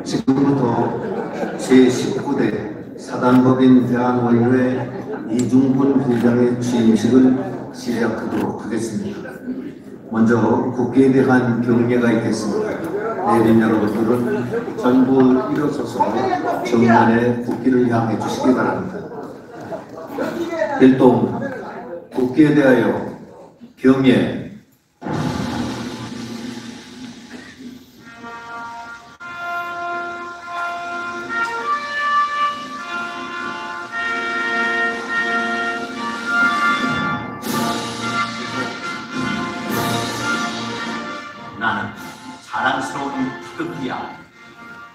지금부터 제19대 사단법인 대한의회 이중훈 회장의 취임식을 시작하도록 하겠습니다. 먼저 국기에 대한 경례가 있겠습니다. 내린 여러분들은 전부 일어서서 정면에 국기를 향해 주시기 바랍니다. 일동 국기에 대하여 경례. 나는 자랑스러운 태극기야.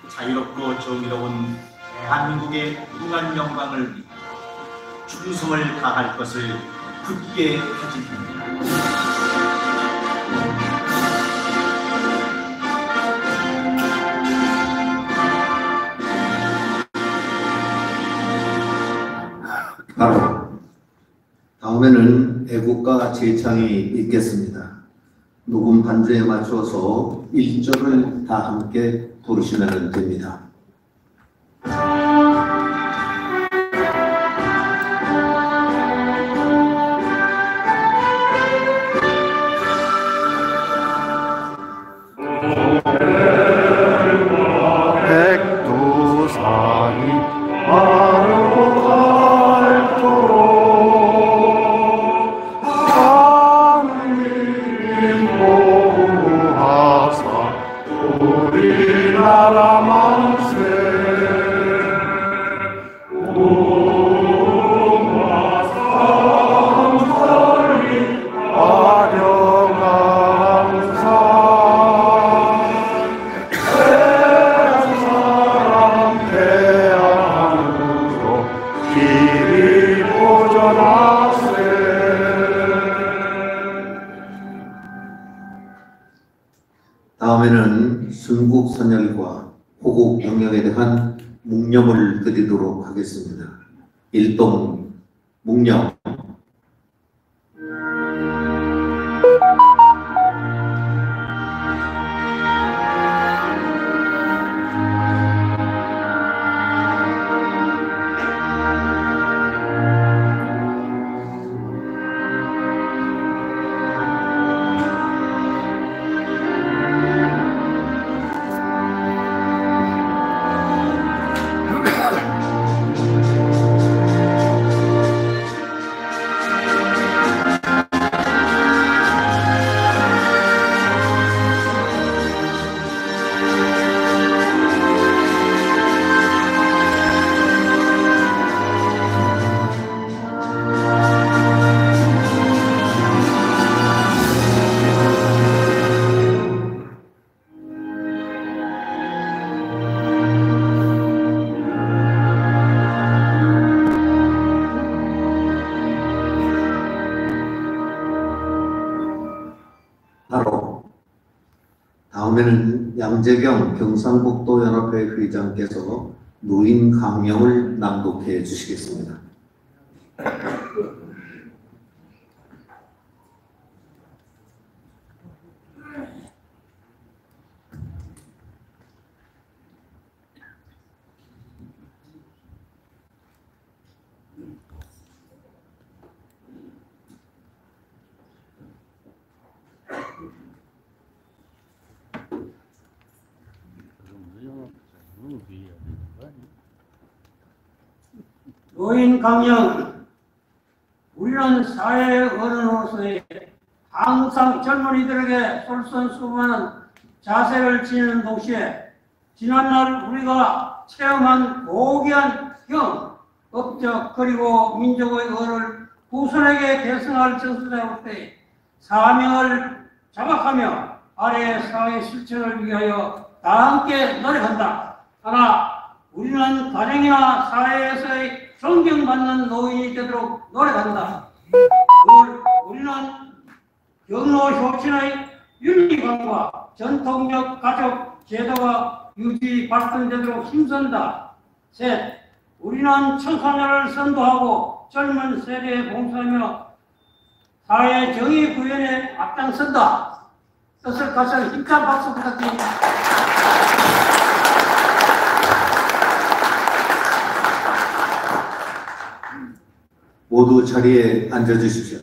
자유롭고 정의로운 대한민국의 무궁한 영광을 위해 충성을 다할 것을 굳게 다짐합니다. 바로 다음에는 애국가 제창이 있겠습니다. 녹음 반주에 맞춰서 1절을 다 함께 부르시면 됩니다. 백두산이 마르고 닳도록 하느님 보호하사 우리나라 만세. 몸과 삼설이 아령한 산 대한으로 길이 보전하세. 다음에는 순국 선열과 호국 병력에 대한 묵념을 드리도록 하겠습니다. 일동 묵념. 바로 다음에는 양재경 경상북도연합회 회장께서 노인 강령을 낭독해 주시겠습니다. 노인 강령. 우리는 사회의 어른으로서의 항상 젊은이들에게 솔선수범하는 자세를 지니는 동시에 지난날 우리가 체험한 고귀한 경, 업적 그리고 민족의 의를 후손에게 계승할 전수자로서의 사명을 자각하며 아래의 사회 실천을 위하여 다 함께 노력한다. 하나, 우리는 가정이나 사회에서의 존경받는 노인이 되도록 노력한다. 둘, 우리는 경로 효친의 윤리관과 전통적 가족 제도가 유지 발전되도록 힘쓴다. 셋, 우리는 청소년을 선도하고 젊은 세대에 봉사하며 사회 정의 구현에 앞장선다. 뜻을 갖춘 힘찬 박수 부탁드립니다. 모두 자리에 앉아주십시오.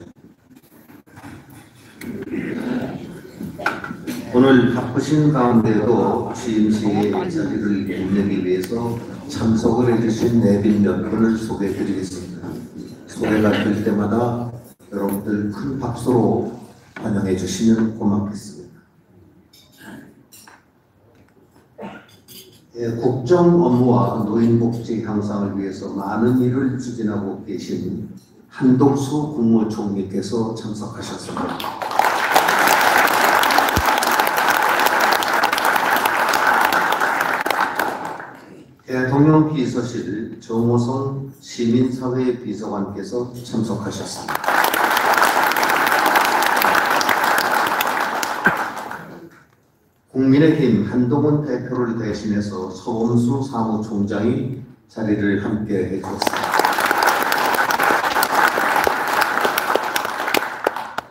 오늘 바쁘신 가운데도 취임식에 자리를 빛내기 위해서 참석을 해주신 내빈 몇 분을 소개해드리겠습니다. 소개가 될 때마다 여러분들 큰 박수로 환영해 주시면 고맙겠습니다. 국정 업무와 노인 복지 향상을 위해서 많은 일을 추진하고 계신 한동수 국무총리께서 참석하셨습니다. 대통령 비서실 정호성 시민사회 비서관께서 참석하셨습니다. 국민의힘 한동훈 대표를 대신해서 서범수 사무총장이 자리를 함께 해주었습니다.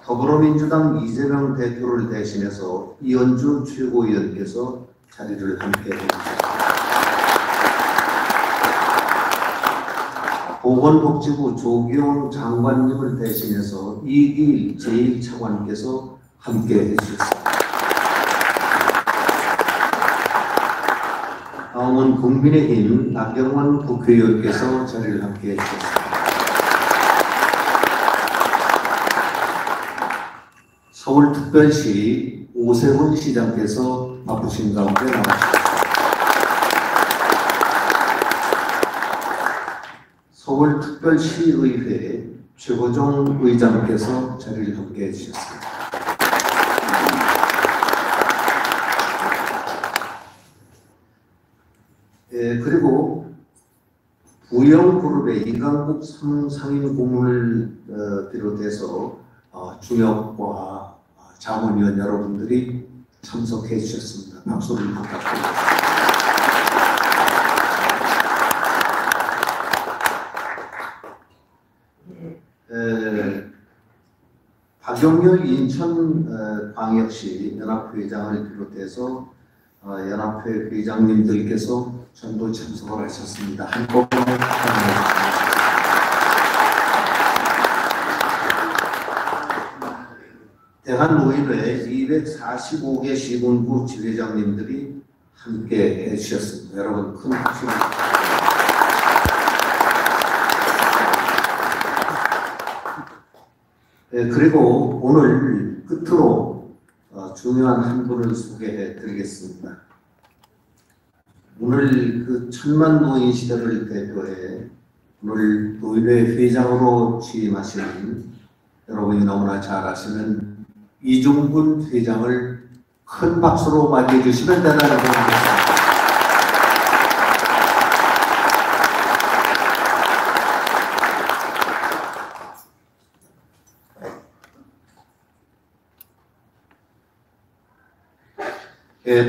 더불어민주당 이재명 대표를 대신해서 이현주 최고위원께서 자리를 함께 해주셨습니다. 보건복지부 조기용 장관님을 대신해서 이길 제1차관께서 함께 해주셨습니다. 다음은 국민의힘 나경원 국회의원께서 자리를 함께 해주셨습니다. 서울특별시 오세훈 시장께서 바쁘신 가운데 나오셨습니다. 서울특별시의회 최고종 의장께서 자리를 함께 해주셨습니다. 그리고 부영그룹의 이강국 상임 고문을 비롯해서 중역과 자문위원 여러분들이 참석해 주셨습니다. 박수를 부탁드립니다. 박용렬 인천광역시 연합회장을 비롯해서 연합회 회장님들께서 전부 참석을 하셨습니다. 한꺼번에 축하드립니다. 대한노인회 245개 시군구 지회장님들이 함께 해주셨습니다. 여러분 큰 박수 부탁드립니다. 그리고 오늘 끝으로 중요한 한 분을 소개해 드리겠습니다. 오늘 그 천만 노인 시대를 대표해 오늘 노인회 회장으로 취임하신 여러분이 너무나 잘 아시는 이중근 회장을 큰 박수로 맞이해 주시면 대단히 고맙겠습니다.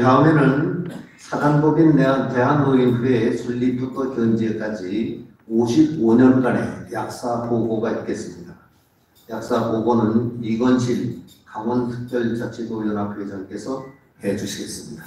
다음에는 사단법인 대한노인회 설립부터 현재까지 55년간의 약사 보고가 있겠습니다. 약사 보고는 이건실 강원특별자치도연합회장께서 해주시겠습니다.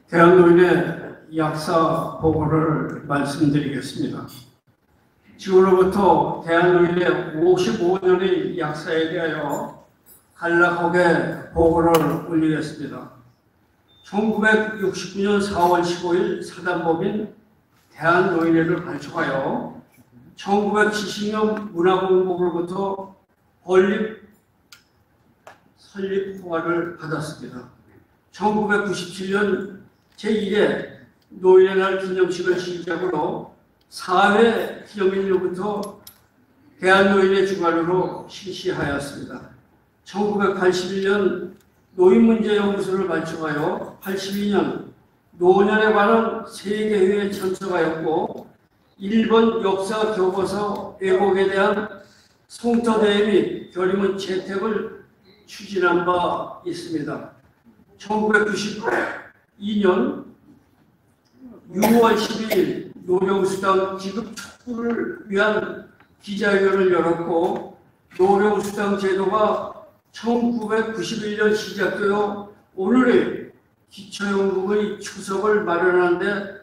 대한노인의 약사 보고를 말씀드리겠습니다. 지금으로부터 대한노인의 55년의 약사에 대하여 간략하게 보고를 올리겠습니다. 1969년 4월 15일 사단법인 대한노인회를 발족하여 1970년 문화공복으로부터 설립 허가를 받았습니다. 1997년 제1회 노인의 날 기념식을 시작으로 4회 기념일로부터 대한노인의 주관으로 실시하였습니다. 1981년 노인문제연구소를 발족하여 82년 노년에 관한 세계회의에 참석하였고 일본 역사 교과서 왜곡에 대한 송터대회 및 결의문 채택을 추진한 바 있습니다. 1992년 6월 12일 노령수당 지급 촉구를 위한 기자회견을 열었고, 노령수당 제도가 1991년 시작되어 오늘의 기초연금의 추석을 마련하는 데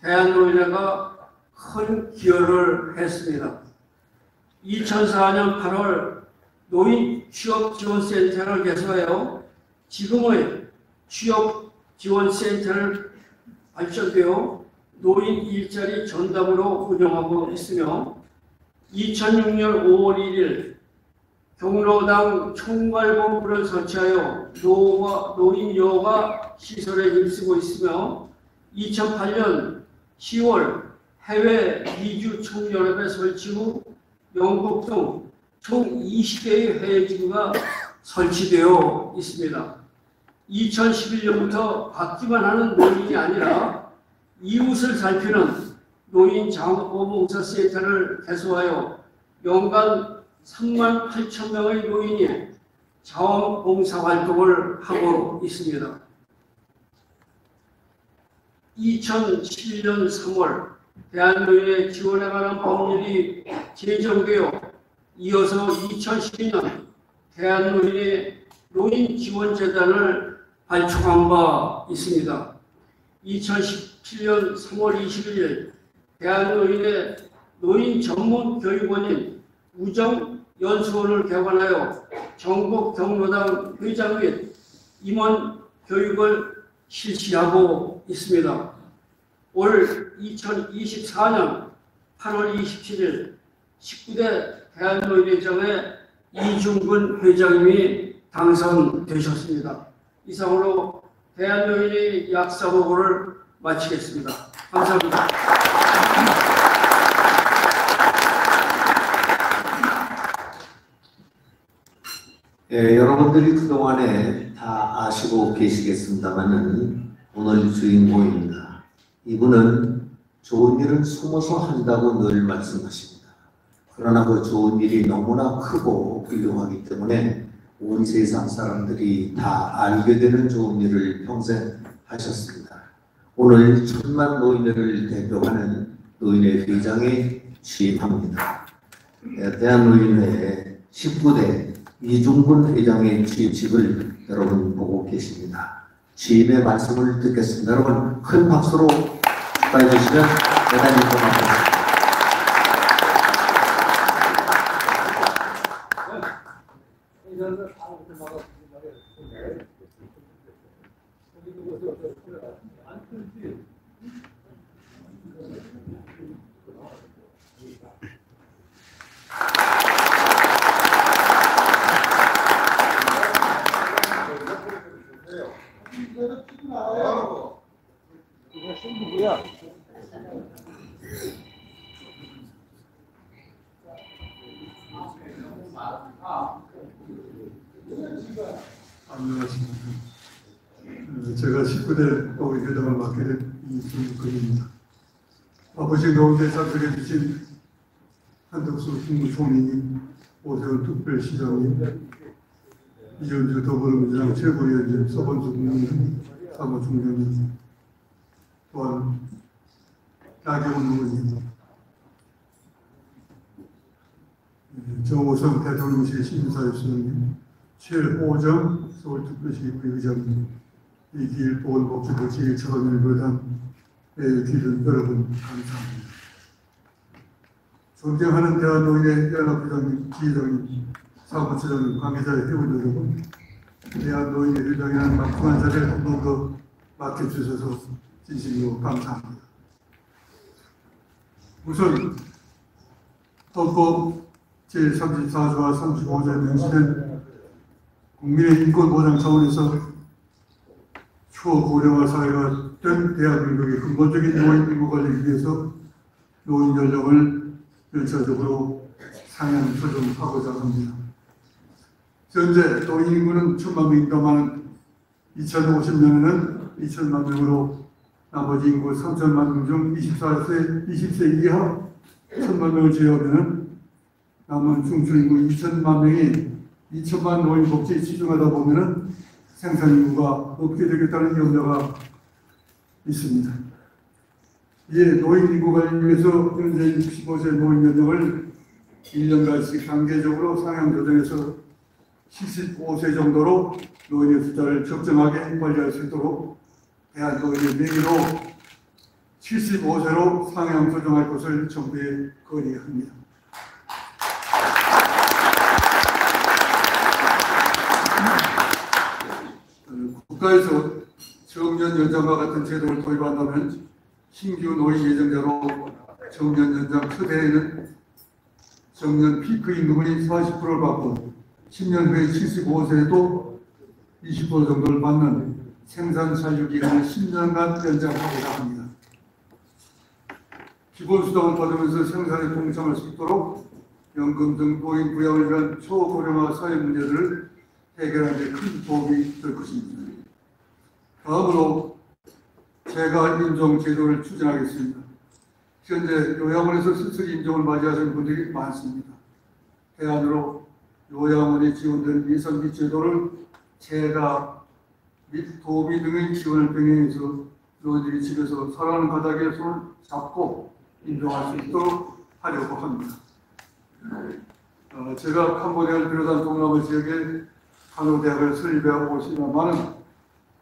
대한노인회가 큰 기여를 했습니다. 2004년 8월 노인 취업지원센터를 개설하여 지금의 취업지원센터를 발전되어 노인 일자리 전담으로 운영하고 있으며, 2006년 5월 1일 경로당 총괄본부를 설치하여 노인 여가 시설에 힘쓰고 있으며, 2008년 10월 해외 이주 총연합회 설치 후 영국 등 총 20개의 해외지구가 설치되어 있습니다. 2011년부터 받기만 하는 노인이 아니라 이웃을 살피는 노인 자원봉사센터를 개소하여 연간 3만 8천 명의 노인이 자원봉사 활동을 하고 있습니다. 2011년 3월 대한노인회 지원에 관한 법률이 제정되어 이어서 2012년 대한노인회 노인지원재단을 발족한 바 있습니다. 2017년 3월 21일 대한노인회 노인 전문 교육원인 우정연수원을 개관하여 전국 경로당 회장 및 임원 교육을 실시하고 있습니다. 올 2024년 8월 27일 19대 대한노인회장의 이중근 회장님이 당선되셨습니다. 이상으로 대한노인의 약사 보고를 마치겠습니다. 감사합니다. 여러분들이 그동안에 다 아시고 계시겠습니다만은 오늘 주인공입니다. 이분은 좋은 일은 숨어서 한다고 늘 말씀하십니다. 그러나 그 좋은 일이 너무나 크고 훌륭하기 때문에 온 세상 사람들이 다 알게 되는 좋은 일을 평생 하셨습니다. 오늘 천만 노인회를 대표하는 노인회 회장에 취임합니다. 대한노인회 19대 이중근 회장의 취임식을 여러분 보고 계십니다. 취임의 말씀을 듣겠습니다. 여러분 큰 박수로 축하해 주시면 대단히 고맙습니다. 안녕하십니까. 제가 19대 노인회장을 맡게 된 이승근입니다. 아버지 노인회 참석해 주신 한덕수 국무총리님, 오세훈 특별시장님, 이현주 더불어민주당 최고위원님, 서범수 국민의힘 사무총장님, 또한 나경원 의원님, 정호성 대통령실 심사위원님, 최호정 서울특별시 부의장님, 이길 보건복지부 제1차관을 비롯한 여러분 감사합니다. 존경하는 대한노인회 연합회장님, 지회장님, 사무처장님, 관계자 회원 여러분, 대한노인회 회장이라는 막중한 자리에 한 번 더 맡겨주셔서 진심으로 감사합니다. 우선 헌법 제34조와 35조에 명시된 국민의 인권 보장 차원에서 초고령화 사회가 된 대한민국의 근본적인 노인 인구 관리를 위해서 노인 연령을 연차적으로 상향 조정하고자 합니다. 현재 노인 인구는 1,000만 명입니다만 2050년에는 2천만 명으로 나머지 인구 3천만 명 중 20세 이하 1,000만 명을 제외하면 남은 중추 인구 2천만 명이 2천만 노인 복지에 치중하다 보면 생산 인구가 없게 되겠다는 염려가 있습니다. 이에 노인 인구 관리를 위해서 현재 65세 노인 연령을 1년간씩 단계적으로 상향 조정해서 75세 정도로 노인의 숫자를 적정하게 관리할 수 있도록 대한노인의 명의로 75세로 상향 조정할 것을 정부에 건의합니다. 국가에서 정년 연장과 같은 제도를 도입한다면 신규 노인 예정자로 정년 연장 초대에는 정년 피크 임금의 40%를 받고 10년 후에 75세에도 20% 정도를 받는 생산 잔류 기간을 10년간 연장하고자 합니다. 기본수당을 받으면서 생산에 동참할 수 있도록 연금 등 노인 부양을 위한 초고령화 사회 문제들을 해결하는 데 큰 도움이 될 것입니다. 다음으로 재가 인종 제도를 추진하겠습니다. 현재 요양원에서 슬슬 인종을 맞이하시는 분들이 많습니다. 대안으로 요양원에 지원되는 위성비 제도를 재가 및 도우미 등의 지원을 병행해서 노인들이 집에서 살아가는 가닥에 손을 잡고 인정할 수 있도록 하려고 합니다. 제가 캄보디아를 비롯한 동남아 지역에 간호대학을 설립하고 있습니다만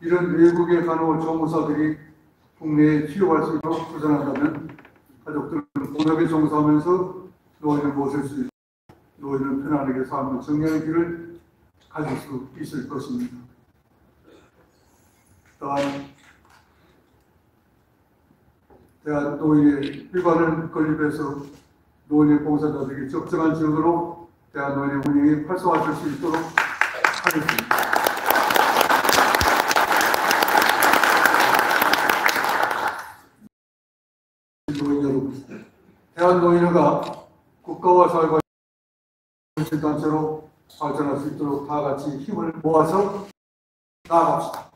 이런 외국의 간호조무사들이 국내에 취업할 수 있도록 도전한다면 가족들은 본업에 종사하면서 노인을 모실 수 있고 노인을 편안하게 삶을 정리하는 길을 가질 수 있을 것입니다. 또한 대한노인의 일관을 건립해서 노인의 봉사자들에게 적정한 지역으로 대한노인의 운영이 활성화될 수 있도록 하겠습니다. 노인 여러분, 대한노인회가 국가와 사회가 단체로 발전할 수 있도록 다 같이 힘을 모아서 나아갑시다.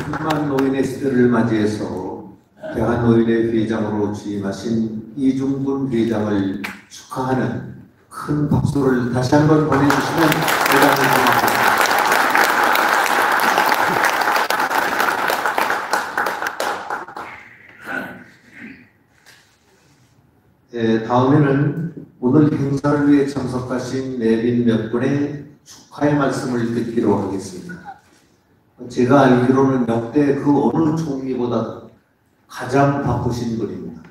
훌륭한 노인의 시대를 맞이해서 대한노인회 회장으로 취임하신 이중근 회장을 축하하는 큰 박수를 다시 한번 보내주시면 대단히 고맙습니다. 다음에는 오늘 행사를 위해 참석하신 내빈 몇 분의 축하의 말씀을 듣기로 하겠습니다. 제가 알기로는 역대 그 어느 총리보다 가장 바쁘신 분입니다.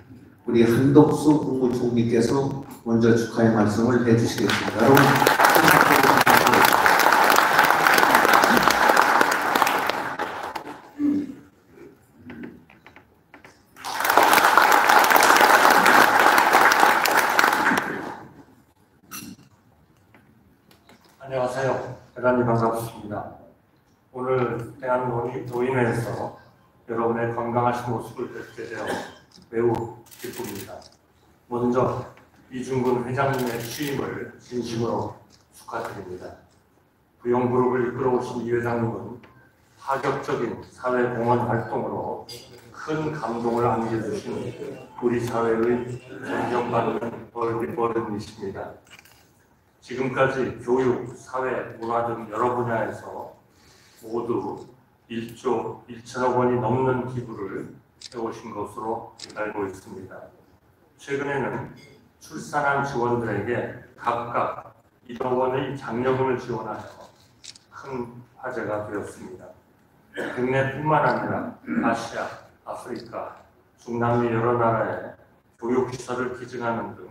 우리 한덕수 국무총리께서 먼저 축하의 말씀을 해주시겠습니다. 여러분, 안녕하세요. 대단히 반갑습니다. 오늘 대한노인회에서 여러분의 건강하신 모습을 뵙게 되어 매우 기쁩니다. 먼저 이중근 회장님의 취임을 진심으로 축하드립니다. 부영그룹을 이끌어오신 이 회장님은 파격적인 사회공헌 활동으로 큰 감동을 안겨주신 우리 사회의 존경받는 어른이십니다. 지금까지 교육, 사회, 문화 등 여러 분야에서 모두 1조 1천억 원이 넘는 기부를 해오신 것으로 알고 있습니다. 최근에는 출산한 직원들에게 각각 1억 원의 장려금을 지원하여 큰 화제가 되었습니다. 국내뿐만 아니라 아시아, 아프리카, 중남미 여러 나라에 교육시설을 기증하는 등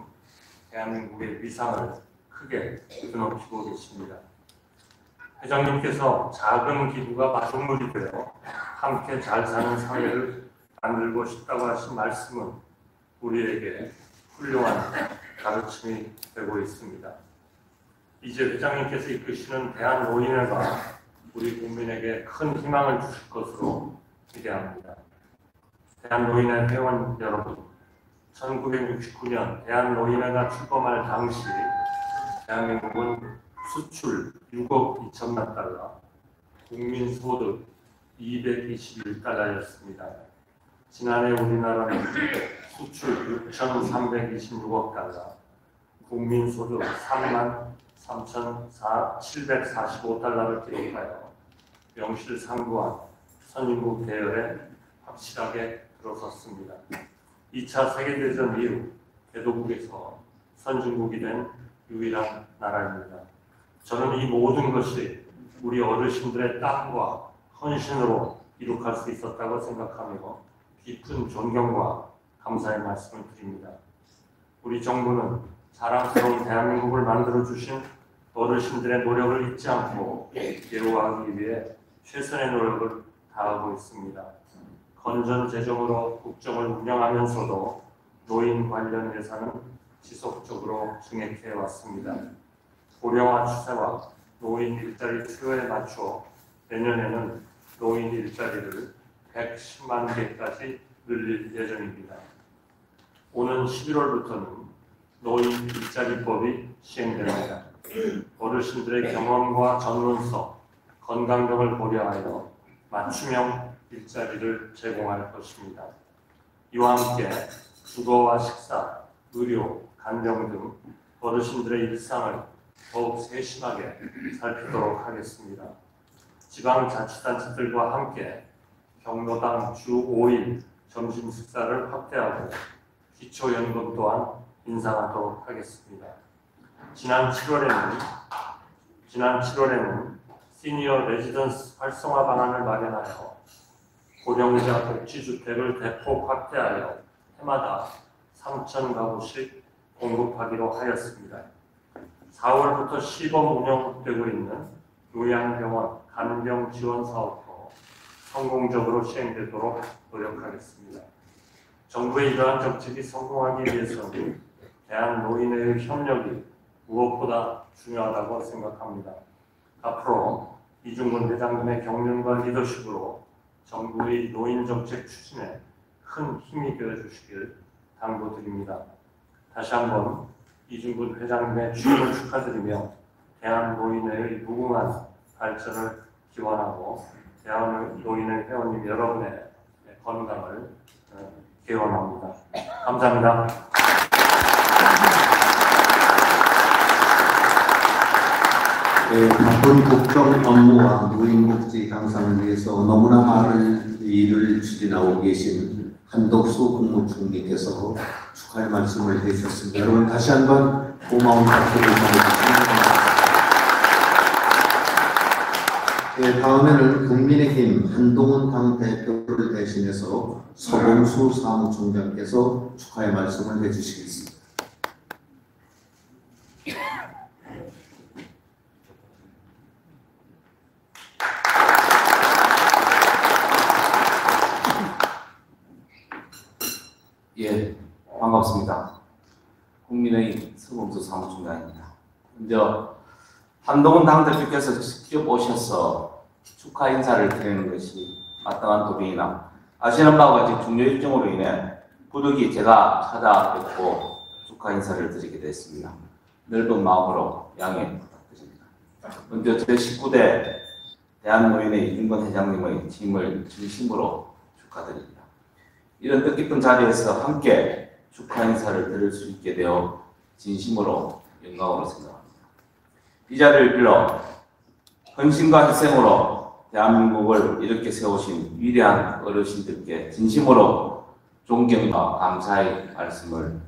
대한민국의 위상을 크게 드높이고 계십니다. 회장님께서 작은 기부가 마중물이 되어 함께 잘 사는 사회를 만들고 싶다고 하신 말씀은 우리에게 훌륭한 가르침이 되고 있습니다. 이제 회장님께서 이끄시는 대한노인회가 우리 국민에게 큰 희망을 주실 것으로 기대합니다. 대한노인회 회원 여러분, 1969년 대한노인회가 출범할 당시 대한민국은 수출 6억 2천만 달러, 국민소득 221달러였습니다. 지난해 우리나라는 수출 6,326억 달러, 국민소득 3만 3,745달러를 기록하여 명실상부한 선진국 대열에 확실하게 들어섰습니다. 2차 세계대전 이후 개도국에서 선진국이 된 유일한 나라입니다. 저는 이 모든 것이 우리 어르신들의 땀과 헌신으로 이룩할 수 있었다고 생각하며 깊은 존경과 감사의 말씀을 드립니다. 우리 정부는 자랑스러운 대한민국을 만들어주신 어르신들의 노력을 잊지 않고 예우하기 위해 최선의 노력을 다하고 있습니다. 건전 재정으로 국정을 운영하면서도 노인 관련 예산은 지속적으로 증액해 왔습니다. 고령화 추세와 노인 일자리 수요에 맞춰 내년에는 노인 일자리를 110만 개까지 늘릴 예정입니다. 오는 11월부터는 노인 일자리법이 시행됩니다. 어르신들의 경험과 전문성, 건강 등을 고려하여 맞춤형 일자리를 제공할 것입니다. 이와 함께 주거와 식사, 의료, 간병 등 어르신들의 일상을 더욱 세심하게 살피도록 하겠습니다. 지방자치단체들과 함께 경로당 주 5일 점심 식사를 확대하고 기초연금 또한 인상하도록 하겠습니다. 지난 7월에는 시니어 레지던스 활성화 방안을 마련하여 고령자 복지주택을 대폭 확대하여 해마다 3,000가구씩 공급하기로 하였습니다. 4월부터 시범 운영되고 있는 요양병원 간병 지원 사업도 성공적으로 시행되도록 노력하겠습니다. 정부의 이러한 정책이 성공하기 위해서는 대한노인회의 협력이 무엇보다 중요하다고 생각합니다. 앞으로 이중근 회장님의 경륜과 리더십으로 정부의 노인 정책 추진에 큰 힘이 되어 주시길 당부드립니다. 다시 한번 이중근 회장님의 취임을 축하드리며 대한노인회의 무궁한 발전을 기원하고 대한노인회 회원님 여러분의 건강을 기원합니다. 감사합니다. 바쁜 국정 업무와 노인복지 향상을 위해서 너무나 많은 일을 추진하고 계신 한덕수 국무총리께서 축하의 말씀을 해주셨습니다. 여러분 다시 한번 고마운 박수를 보내주시기 바랍니다. 다음에는 국민의힘 한동훈 당대표를 대신해서 서범수 사무총장께서 축하의 말씀을 해주시겠습니다. 예, 반갑습니다. 국민의힘 서범수 사무총장입니다. 먼저 한동훈 당대표께서 직접 오셔서 축하 인사를 드리는 것이 마땅한 도리이나 아시는 바와 같이 중요 일정으로 인해 부득이 제가 찾아뵙고 축하 인사를 드리게 됐습니다. 넓은 마음으로 양해 부탁드립니다. 먼저 제19대 대한노인회 이중근 회장님의 취임을 진심으로 축하드립니다. 이런 뜻깊은 자리에서 함께 축하 인사를 드릴 수 있게 되어 진심으로 영광으로 생각합니다. 이 자리를 빌어 헌신과 희생으로 대한민국을 이렇게 세우신 위대한 어르신들께 진심으로 존경과 감사의 말씀을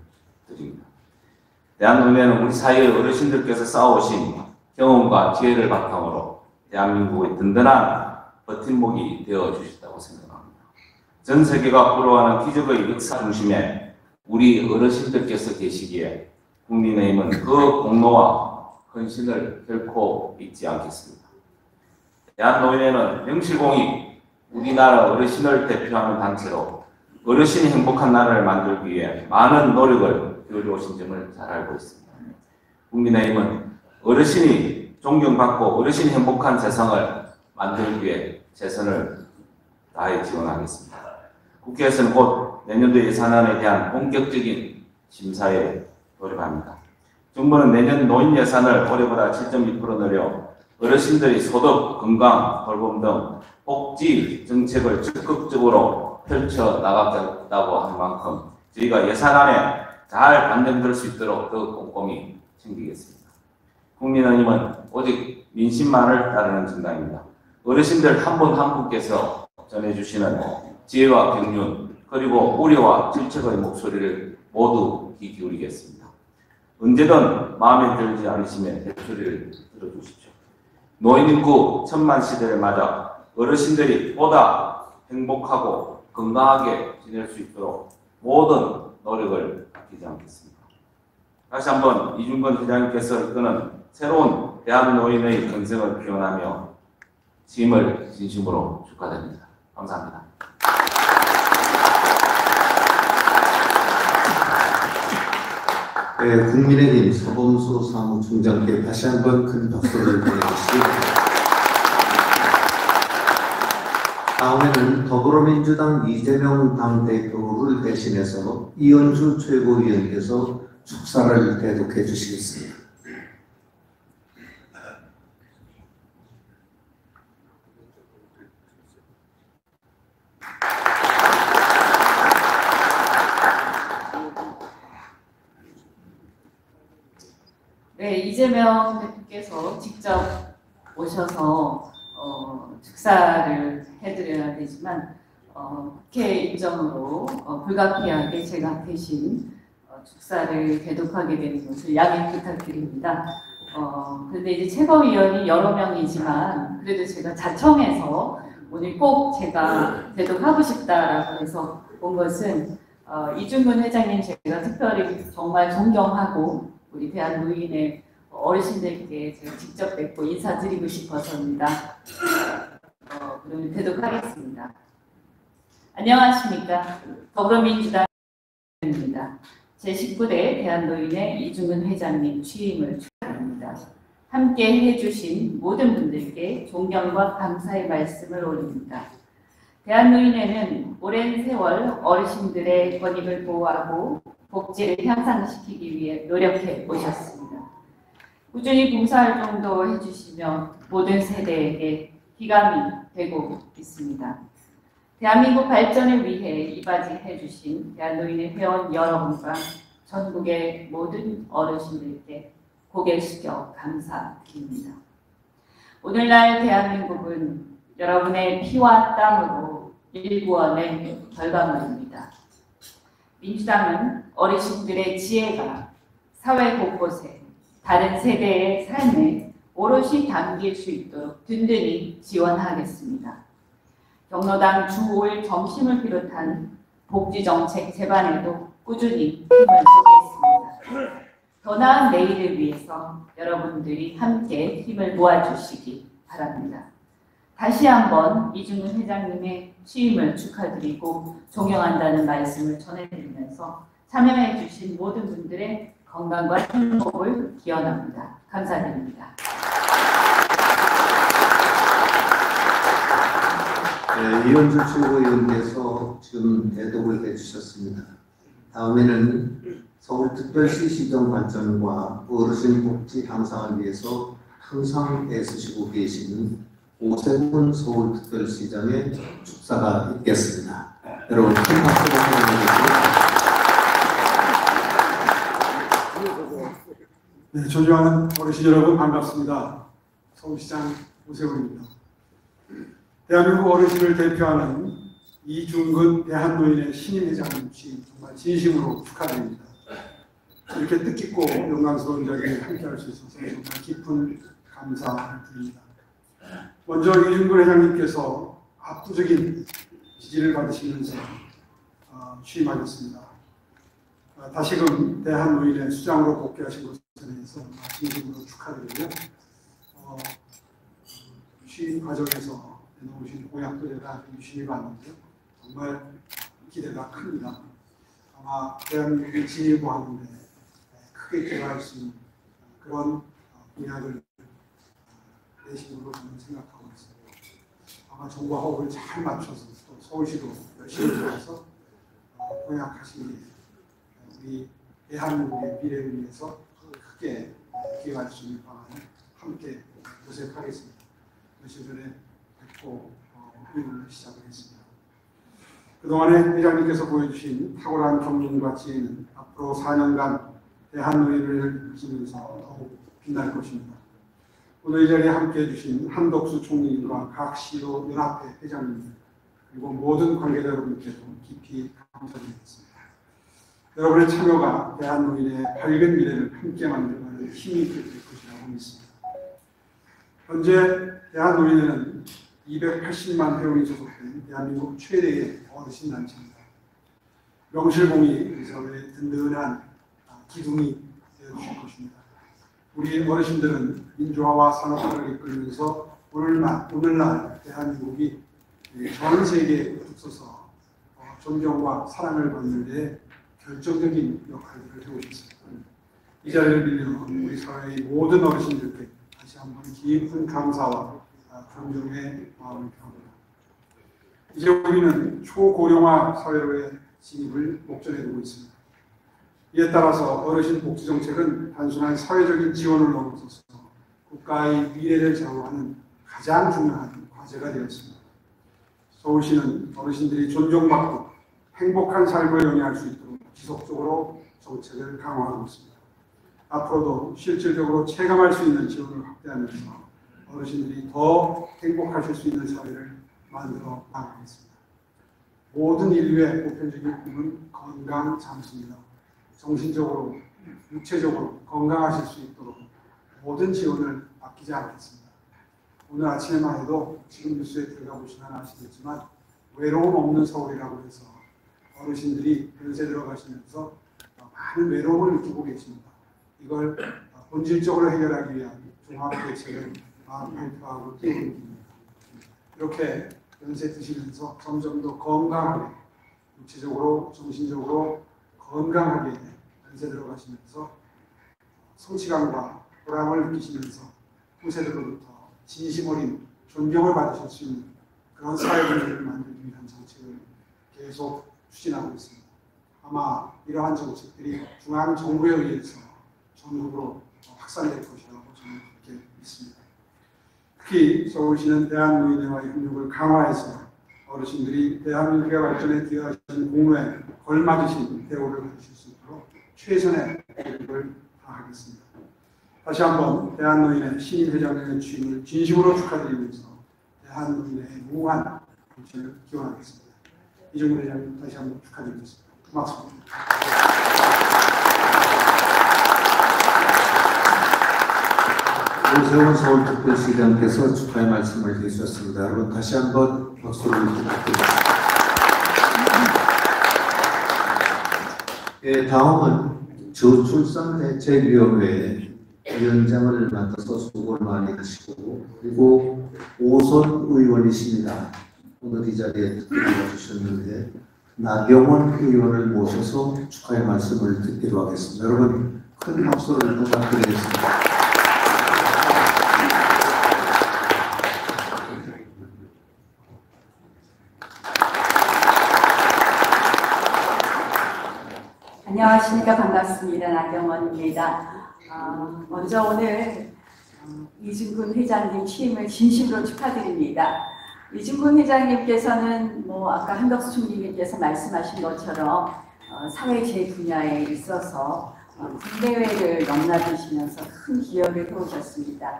드립니다. 대한노인회는 우리 사회의 어르신들께서 쌓아오신 경험과 지혜를 바탕으로 대한민국의 든든한 버팀목이 되어 주셨다고 생각합니다. 전 세계가 부러워하는 기적의 역사 중심에 우리 어르신들께서 계시기에 국민의힘은 그 공로와 헌신을 결코 잊지 않겠습니다. 대한노인회는 명실공히 우리나라 어르신을 대표하는 단체로 어르신이 행복한 나라를 만들기 위해 많은 노력을 기울여오신 점을 잘 알고 있습니다. 국민의힘은 어르신이 존경받고 어르신이 행복한 세상을 만들기 위해 최선을 다해 지원하겠습니다. 국회에서는 곧 내년도 예산안에 대한 본격적인 심사에 돌입합니다. 정부는 내년 노인 예산을 올해보다 7.2% 늘려 어르신들의 소득, 건강, 돌봄 등 복지 정책을 적극적으로 펼쳐 나가겠다고 한 만큼 저희가 예산안에 잘 반영될 수 있도록 더 꼼꼼히 챙기겠습니다. 국민의힘은 오직 민심만을 따르는 정당입니다. 어르신들 한 분 한 분께서 전해주시는 지혜와 경륜 그리고 우려와 질책의 목소리를 모두 귀 기울이겠습니다. 언제든 마음에 들지 않으시면 목소리를 들어주십시오. 노인인구 천만 시대를 맞아 어르신들이 보다 행복하고 건강하게 지낼 수 있도록 모든 노력을 아끼지 않겠습니다. 다시 한번 이중근 회장님께서 이끄는 새로운 대한노인의 건생을 기원하며 취임을 진심으로 축하드립니다. 감사합니다. 네, 국민의힘 서범수 사무총장께 다시 한번 큰 박수를 보내주시기 바랍니다. 다음에는 더불어민주당 이재명 당대표를 대신해서 이현주 최고위원께서 축사를 대독해 주시겠습니다. 네, 이재명 대표께서 직접 오셔서 축사를 해드려야 되지만 국회 일정으로 불가피하게 제가 대신 축사를 대독하게 되는 것을 양해 부탁드립니다. 그런데 이제 최고위원이 여러 명이지만 그래도 제가 자청해서 오늘 꼭 제가 대독하고 싶다라고 해서 온 것은 이중근 회장님 제가 특별히 정말 존경하고 우리 대한노인의 어르신들께 제가 직접 뵙고 인사드리고 싶어서입니다. 그러면 대독하겠습니다. 안녕하십니까. 더불어민주당입니다. 제19대 대한노인의 이중근 회장님 취임을 축하합니다. 함께 해주신 모든 분들께 존경과 감사의 말씀을 올립니다. 대한노인회는 오랜 세월 어르신들의 권익을 보호하고 복지를 향상시키기 위해 노력해 오셨습니다. 꾸준히 봉사활동도 해주시며 모든 세대에게 기감이 되고 있습니다. 대한민국 발전을 위해 이바지해 주신 대한노인의 회원 여러분과 전국의 모든 어르신들께 고개 숙여 감사드립니다. 오늘날 대한민국은 여러분의 피와 땀으로 일구어낸 결과물입니다. 민주당은 어르신들의 지혜가 사회 곳곳에 다른 세대의 삶에 오롯이 담길 수 있도록 든든히 지원하겠습니다. 경로당 주 5일 점심을 비롯한 복지정책 제반에도 꾸준히 힘을 쏟겠습니다. 더 나은 내일을 위해서 여러분들이 함께 힘을 모아주시기 바랍니다. 다시 한번 이중근 회장님의 취임을 축하드리고 존경한다는 말씀을 전해드리면서 참여해 주신 모든 분들의 건강과 행복을 기원합니다. 감사드립니다. 네, 이현주 최고위원께서 지금 대독을 해주셨습니다. 다음에는 서울특별시 시정 발전과 어르신 복지 향상을 위해서 항상 애쓰시고 계시는 오세훈 서울특별시장의 축사가 있겠습니다. 여러분 큰 박수 부탁드립니다. 네, 존경하는 어르신 여러분 반갑습니다. 서울시장 오세훈입니다. 대한민국 어르신을 대표하는 이중근 대한노인의 신임 회장님 취임 정말 진심으로 축하드립니다. 이렇게 뜻깊고 영광스러운 자리에 함께할 수 있어서 정말 깊은 감사를 드립니다. 먼저 이중근 회장님께서 압도적인 지지를 받으시면서 취임하셨습니다. 다시금 대한노인의 수장으로 복귀하신 것에 대해서 진심으로 축하드리고요. 취임 과정에서 내놓으신 공약도 제가 유심히 봤는데요. 정말 기대가 큽니다. 아마 대한민국이 진일보하는데 크게 기여할 수 있는 그런 공약을 내신 걸로 저는 생각하고 있습니다. 아마 정부와 호흡을 잘 맞춰서 또 서울시도 열심히 들어서 공약하시기에 우리 대한민국의 미래를 위해서 크게 기여할 수 있는 방안을 함께 모색하겠습니다. 며칠 전에 뵙고 의논을 시작을 했습니다. 그동안에 회장님께서 보여주신 탁월한 경륜과 지혜는 앞으로 4년간 대한노인을 이끌면서 더욱 빛날 것입니다. 오늘 이 자리에 함께해 주신 한덕수 총리님과 각 시도 연합회 회장님 그리고 모든 관계자 여러분께도 깊이 감사드리겠습니다. 여러분의 참여가 대한노인의 밝은 미래를 함께 만들어가는 힘이 될 것이라고 믿습니다. 현재 대한노인회는 280만 회원이 소속된 대한민국 최대의 어르신 단체입니다. 명실공히 우리 사회의 든든한 기둥이 되어주실 것입니다. 우리 어르신들은 민주화와 산업화를 이끌면서 오늘날 대한민국이 전 세계에 앞서서 존경과 사랑을 받는 데 결정적인 역할을 해오셨습니다. 이 자리를 빌려 우리 사회의 모든 어르신들께 다시 한번 깊은 감사와 존경의 마음을 표합니다. 이제 우리는 초고령화 사회로의 진입을 목전에 두고 있습니다. 이에 따라서 어르신 복지 정책은 단순한 사회적인 지원을 넘어서서 국가의 미래를 좌우하는 가장 중요한 과제가 되었습니다. 서울시는 어르신들이 존중받고 행복한 삶을 영위할 수 있도록 지속적으로 정책을 강화하고 있습니다. 앞으로도 실질적으로 체감할 수 있는 지원을 확대하면서 어르신들이 더 행복하실 수 있는 사회를 만들어 나가겠습니다. 모든 인류의 보편적인 꿈은 건강 잠수입니다. 정신적으로, 육체적으로 건강하실 수 있도록 모든 지원을 아끼지 않겠습니다. 오늘 아침에만 해도 지금 뉴스에 들어가 보시면 아시겠지만 외로움 없는 서울이라고 해서 어르신들이 연세 들어가시면서 많은 외로움을 느끼고 계십니다. 이걸 본질적으로 해결하기 위한 종합대책을 발표하고 띄우고 있습니다. 이렇게 연세 드시면서 점점 더 건강하게 육체적으로 정신적으로 건강하게 연세 들어가시면서 성취감과 보람을 느끼시면서 후세들로부터 진심 어린 존경을 받으실 수 있는 그런 사회분위기를 만들기 위한 정책을 계속 추진하고 있습니다. 아마 이러한 정책들이 중앙정부에 의해서 전국으로 확산될 것이라고 저는 그렇게 믿습니다. 특히 서울시는 대한노인회와의 협력을 강화해서 어르신들이 대한민국의 발전에 기여하시는 공로에 걸맞으신 대우를 받으실 수 있도록 최선의 노력을 다하겠습니다. 다시 한번 대한노인회 신임 회장님의 취임을 진심으로 축하드리면서 대한노인회의 무한 발전을 기원하겠습니다. 이종훈 회장님 다시 한번 축하드리겠습니다. 고맙습니다. 오세훈 서울특별시장께서 축하의 말씀을 해주셨습니다. 여러분 다시 한번 박수를 부탁드립니다. 예, 다음은 저출산대책위원회 위원장을 맡아서 수고를 많이 하시고 그리고 오선 의원이십니다. 오늘 이 자리에 나와주셨는데 나경원 의원을 모셔서 축하의 말씀을 듣기로 하겠습니다. 여러분 큰 박수를 부탁드리겠습니다. 안녕하십니까. 반갑습니다. 나경원입니다. 먼저 오늘 이중근 회장님 취임을 진심으로 축하드립니다. 이중근 회장님께서는 아까 한덕수 총리님께서 말씀하신 것처럼 사회 제 분야에 있어서 국내외를 넘나드시면서 큰 기여를 해오셨습니다.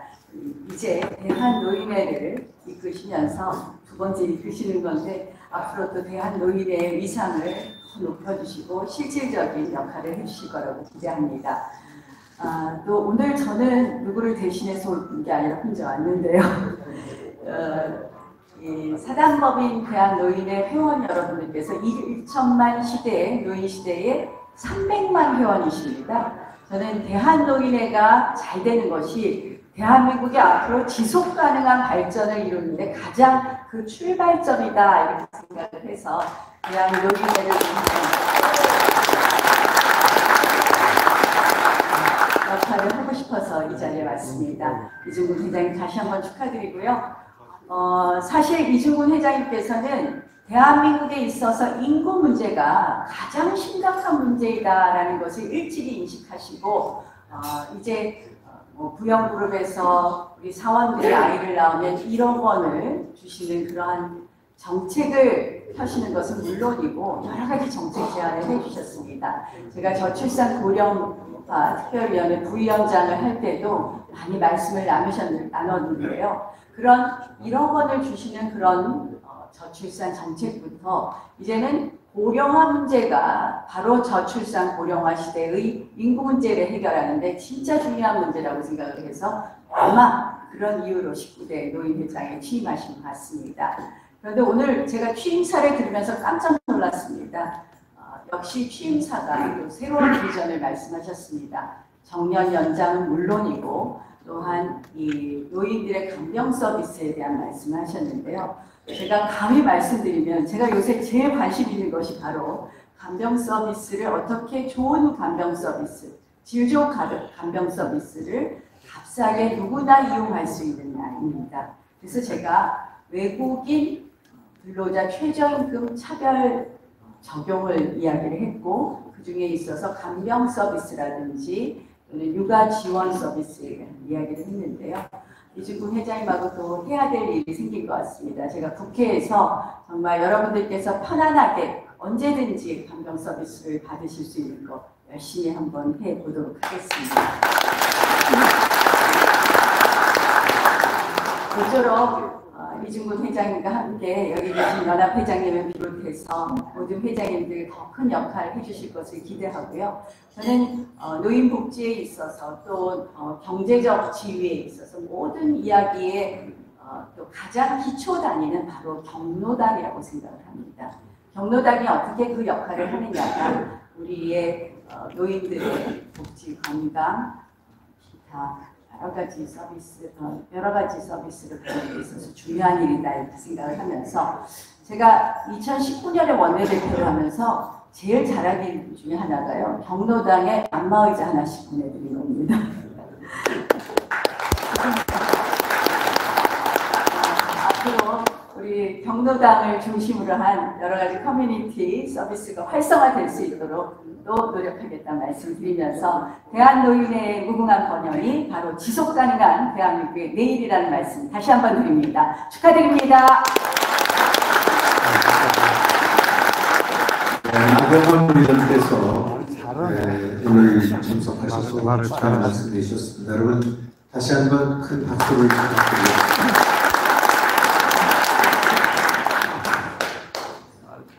이제 대한노인회를 이끄시면서 두 번째 이끄시는 건데 앞으로도 대한노인회의 위상을 높여주시고 실질적인 역할을 해주실 거라고 기대합니다. 또 오늘 저는 누구를 대신해서 온 게 아니라 혼자 왔는데요. 이 사단법인 대한노인회 회원 여러분들께서 1천만 시대에 노인 시대에 300만 회원이십니다. 저는 대한노인회가 잘 되는 것이 대한민국이 앞으로 지속 가능한 발전을 이루는데 가장 그 출발점이다 이렇게 생각을 해서 대한노인회를 역할을 하고 싶어서 이 자리에 왔습니다. 이중근 회장님 다시 한번 축하드리고요. 사실 이중근 회장님께서는 대한민국에 있어서 인구 문제가 가장 심각한 문제이다라는 것을 일찍이 인식하시고 이제 부영그룹에서 우리 사원들이 아이를 낳으면 1억 원을 주시는 그러한 정책을 펴시는 것은 물론이고 여러 가지 정책 제안을 해주셨습니다. 제가 저출산 고령화 특별위원회 부위원장을 할 때도 많이 말씀을 나눴는데요. 그런 1억 원을 주시는 그런 저출산 정책부터 이제는 고령화 문제가 바로 저출산 고령화 시대의 인구 문제를 해결하는데 진짜 중요한 문제라고 생각을 해서 아마 그런 이유로 19대 노인회장에 취임하신 것 같습니다. 그런데 오늘 제가 취임사를 들으면서 깜짝 놀랐습니다. 역시 취임사가 또 새로운 비전을 말씀하셨습니다. 정년 연장은 물론이고 또한 이 노인들의 간병 서비스에 대한 말씀을 하셨는데요. 제가 감히 말씀드리면 제가 요새 제일 관심 있는 것이 바로 간병 서비스를 어떻게 좋은 간병 서비스, 질 좋은 간병 서비스를 값싸게 누구나 이용할 수 있느냐입니다. 그래서 제가 외국인 근로자 최저임금 차별 적용을 이야기를 했고 그 중에 있어서 간병 서비스라든지 또는 육아 지원 서비스에 대한 이야기를 했는데요. 이준근 회장님하고 또 해야 될 일이 생긴 것 같습니다. 제가 국회에서 정말 여러분들께서 편안하게 언제든지 간병 서비스를 받으실 수 있는 것 열심히 한번 해보도록 하겠습니다. 모쪼록 이준근 회장님과 함께 여기 계신 연합회장님을 비롯해서 모든 회장님들이 더 큰 역할을 해주실 것을 기대하고요. 저는 노인복지에 있어서 또 경제적 지위에 있어서 모든 이야기에 또 가장 기초 단위는 바로 경로당이라고 생각을 합니다. 경로당이 어떻게 그 역할을 하느냐가 우리의 노인들의 복지, 건강, 기타 여러 가지 서비스를 받는 데 있어서 중요한 일이다 이렇게 생각을 하면서 제가 2019년에 원내대표를 하면서 제일 잘한 일 중에 하나가요. 경로당에 안마의자 하나씩 보내드린 겁니다. 앞으로 우리 경로당을 중심으로 한 여러 가지 커뮤니티 서비스가 활성화될 수 있도록 또 노력하겠다 말씀드리면서 대한노인의 무궁한 번영이 바로 지속 가능한 대한민국의 내일이라는 말씀 다시 한번 드립니다. 축하드립니다. 나경원 위원께서 오늘 참석하셔서 축하의 말씀 해주셨습니다. 여러분 다시 한번 큰 박수를 부탁드립니다.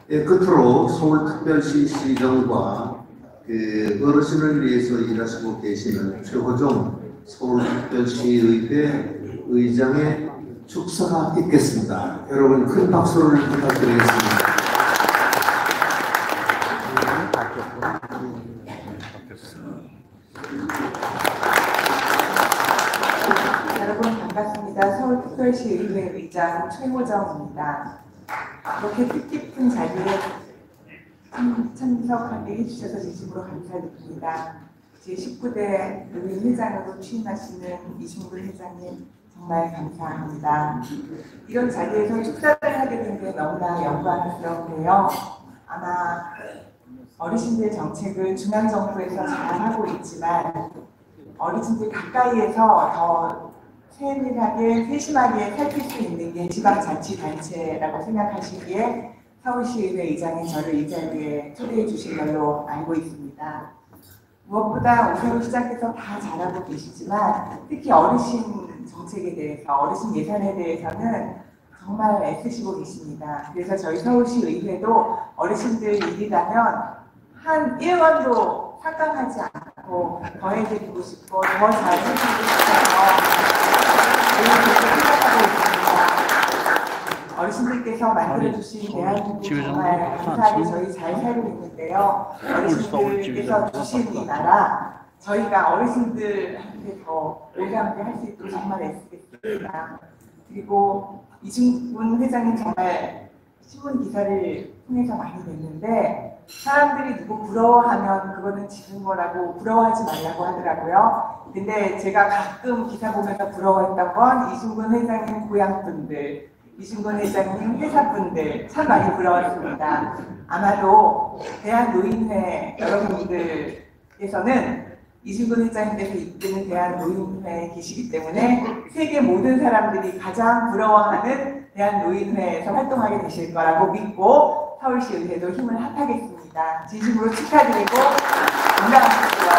끝으로 서울특별시 시정과 어르신을 위해서 일하시고 계시는 최호정 서울특별시의회 의장의 축사가 있겠습니다. 여러분 큰 박수를 부탁드리겠습니다. 여러분 반갑습니다. 서울특별시의회 의장 최호정입니다. 이렇게 뜻깊은 자리에 참석하게 해주셔서 진심으로 감사드립니다. 제19대 노인회장으로 취임하시는 이준근 회장님 정말 감사합니다. 이런 자리에서 축사를 하게 된 게 너무나 영광스러운데요. 아마 어르신들 정책을 중앙정부에서 잘하고 있지만 어르신들 가까이에서 더 세밀하게, 세심하게 살필 수 있는 게 지방자치단체라고 생각하시기에 서울시의회 의장이 저를 이 자리에 초대해 주신 걸로 알고 있습니다. 무엇보다 오세훈 시장께서 다 잘하고 계시지만 특히 어르신 정책에 대해서, 어르신 예산에 대해서는 정말 애쓰시고 계십니다. 그래서 저희 서울시의회도 어르신들 일이라면 한 1원도 삭감하지 않고 더 해드리고 싶고 더 잘 해드리고 싶어서 어르신들께서 만들어주신 대한민국 정말 감사하게 저희 잘 살고 있는데요. 어르신들께서 주신 이 나라 저희가 어르신들한테 더 올가운데 할 수 있도록 정말 애쓰겠습니다. 그리고 이준근 회장님 정말 신문 기사를 통해서 많이 냈는데 사람들이 누구 부러워하면 그거는 지는 거라고 부러워하지 말라고 하더라고요. 근데 제가 가끔 기사 보면서 부러워했던 건 이준근 회장님 고향분들, 이준근 회장님 회사분들 참 많이 부러웠습니다. 아마도 대한노인회 여러분들께서는 이중근 회장님께서 이끄는 대한노인회에 계시기 때문에 세계 모든 사람들이 가장 부러워하는 대한노인회에서 활동하게 되실 거라고 믿고 서울시의회도 힘을 합하겠습니다. 진심으로 축하드리고 건강하십시오.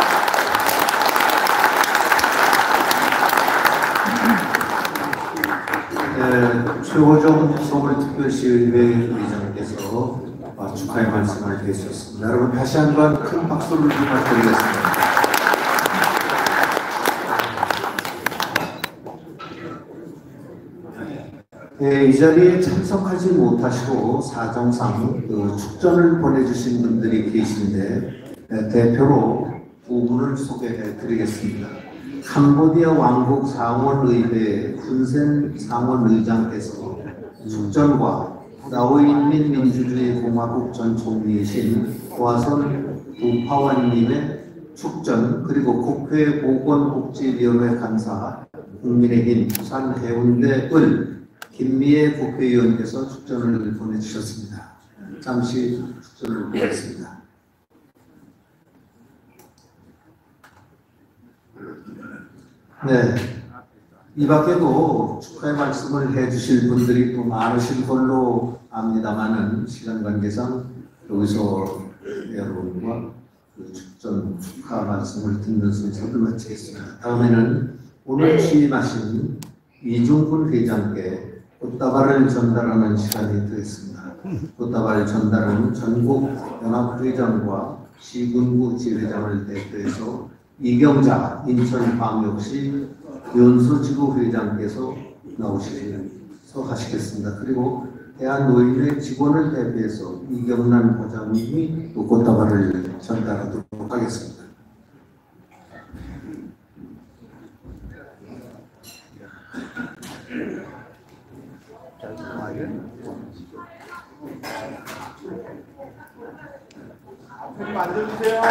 최호정 서울특별시의회 의장께서 축하의 말씀을 해주셨습니다. 여러분 다시 한번 큰 박수를 부탁드리겠습니다. 이 자리에 참석하지 못하시고 사정상 축전을 보내주신 분들이 계신데 대표로 두 분을 소개해 드리겠습니다. 캄보디아 왕국 상원의회 훈센 상원의장께서 축전과 라오인민민주주의공화국 전 총리이신 호아선 두파완님의 축전 그리고 국회 보건복지위원회 간사 국민의힘 부산 해운대 을 김미애 국회의원께서 축전을 보내주셨습니다. 잠시 축전을 보겠습니다. 네, 이 밖에도 축하의 말씀을 해주실 분들이 또 많으실 걸로 압니다만은 시간 관계상 여기서 여러분과 그 축전 축하 말씀을 듣는 순서를 마치겠습니다. 다음에는 오늘 취임하신 이중근 회장께 꽃다발을 전달하는 시간이 되겠습니다. 꽃다발 전달은 전국 연합회장과 시군구 지회장을 대표해서 이경자 인천광역시 연수지구 회장께서 나오셔서 하시겠습니다. 그리고 대한노인회 직원을 대표해서 이경란 부장님이 또 꽃다발을 전달하도록 하겠습니다. 좀 앉아주세요.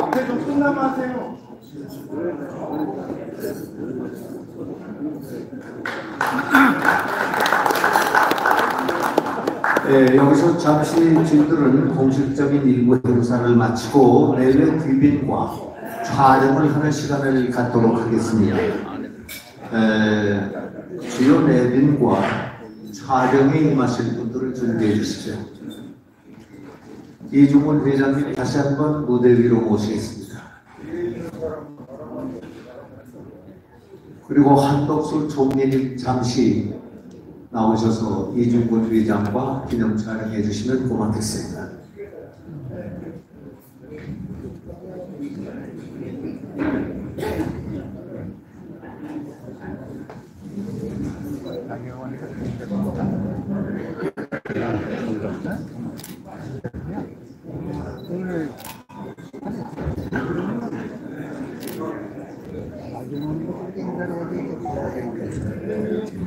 앞에 좀 끝나면 하세요. 네, 여기서 잠시 저희들은 공식적인 일부 행사를 마치고 내외 귀빈과 촬영을 하는 시간을 갖도록 하겠습니다. 주요 내빈과 촬영에 임하실 분들을 준비해 주시죠. 이중근 회장님 다시 한번 무대 위로 모시겠습니다. 그리고 한덕수 총리님 잠시 나오셔서 이중근 회장과 기념 촬영해 주시면 고맙겠습니다.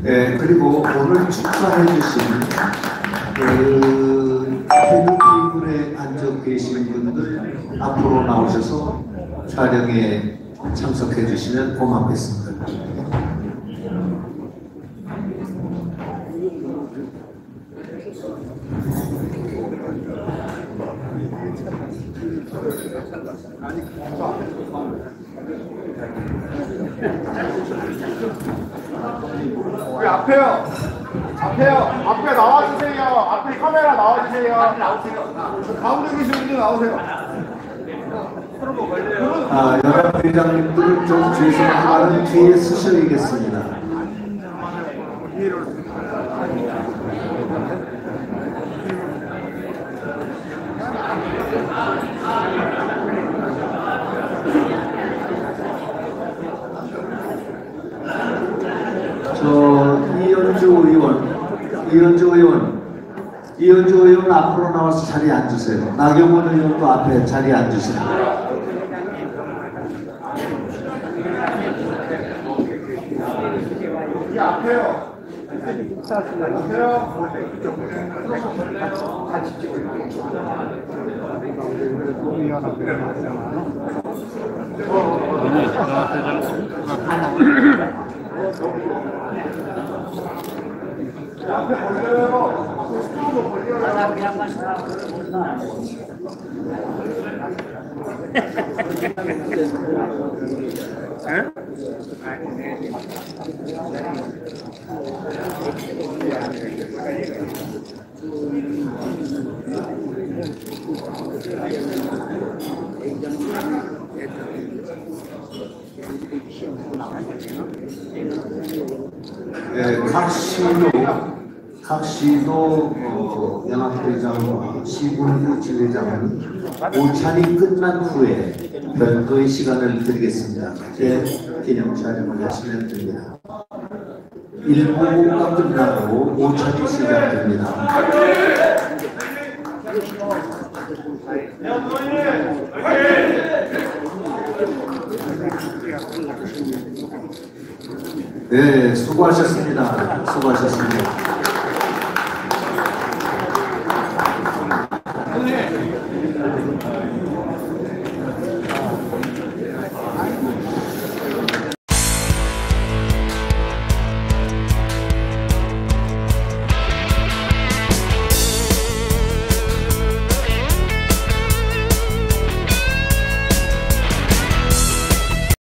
네, 그리고 오늘 축하해 주신 테이블에 앉아 계신 분들 앞으로 나오셔서 촬영에 참석해 주시면 고맙겠습니다. 우리 앞에요. 앞에 나와주세요. 앞에 카메라 나와주세요. 가운데 계신 분들 나오세요. 연합회장님들은 좀 죄송하지만 뒤에 서셔야겠습니다. 이현주 의원 이현주 의원 앞으로 나와서 자리에 앉으세요. 나경원 의원도 앞에 자리에 앉으세요. 이 앞에요. 앞에요. 앞에 걸려요. 각 시도 연합회장과 시군구 지회장은 오찬이 끝난 후에 별도의 시간을 드리겠습니다. 그때 기념 촬영을 하시면 됩니다. 1부가 끝나고 오찬이 시작됩니다. 네, 수고하셨습니다. 수고하셨습니다.